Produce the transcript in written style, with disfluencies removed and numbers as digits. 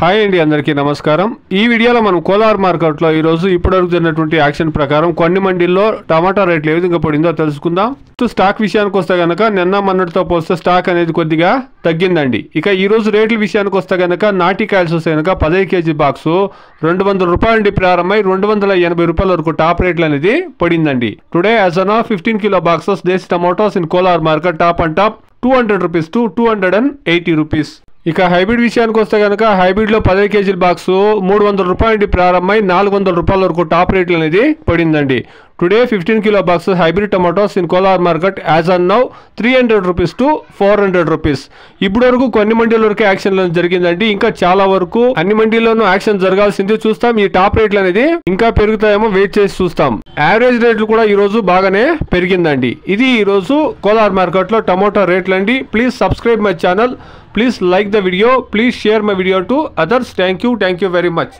Hi అండి, అందరికీ నమస్కారం. ఈ వీడియోలో మనం కోలార్ మార్కెట్లో ఈరోజు ఇప్పటివరకు జరిగినటువంటి యాక్షన్ ప్రకారం కొన్ని మండీల్లో టమాటా రేట్లు ఏ విధంగా పడిందో తెలుసుకుందాం. స్టాక్ విషయానికి వస్తే కనుక నిన్న మొన్నటితో పోస్తే స్టాక్ అనేది కొద్దిగా తగ్గిందండి. ఇక ఈ రోజు రేట్ల విషయానికి వస్తే కనుక నాటికాయల్స్ వస్తే కనుక 15 కేజీ బాక్సు 200 రూపాయల నుండి ప్రారంభమై 280 రూపాయల వరకు టాప్ రేట్లు అనేది పడిందండి. Today as on 15 kilo boxes desi tomatoes in Kolar market top and top 200 rupees to 280 rupees. ఇక హైబ్రిడ్ విషయానికి వస్తే కనుక హైబ్రిడ్ లో 15 కేజీల బాక్స్ 300 రూపాయల నుండి ప్రారంభమై 400 రూపాయల వరకు టాప్ రేట్లు అనేది పడిందండి. Today 15 kilo box hybrid tomatoes in Kolar market as on now 300 rupees to 400 rupees. ఇప్పటి వరకు కొన్ని మండీల వరకు యాక్షన్ జరిగిందండి. ఇంకా చాలా వరకు అన్ని మండీల్లోనూ యాక్షన్ జరగాల్సింది. చూస్తాం ఈ టాప్ రేట్లు అనేది ఇంకా పెరుగుతాయేమో, వెయిట్ చేసి చూస్తాం. యావరేజ్ రేట్లు కూడా ఈ రోజు బాగానే పెరిగిందండి. ఇది ఈ రోజు కోలార్ మార్కెట్ లో టమాటో రేట్లు అండి. Please subscribe my channel. Please like the video. Please share my video to others. Thank you very much.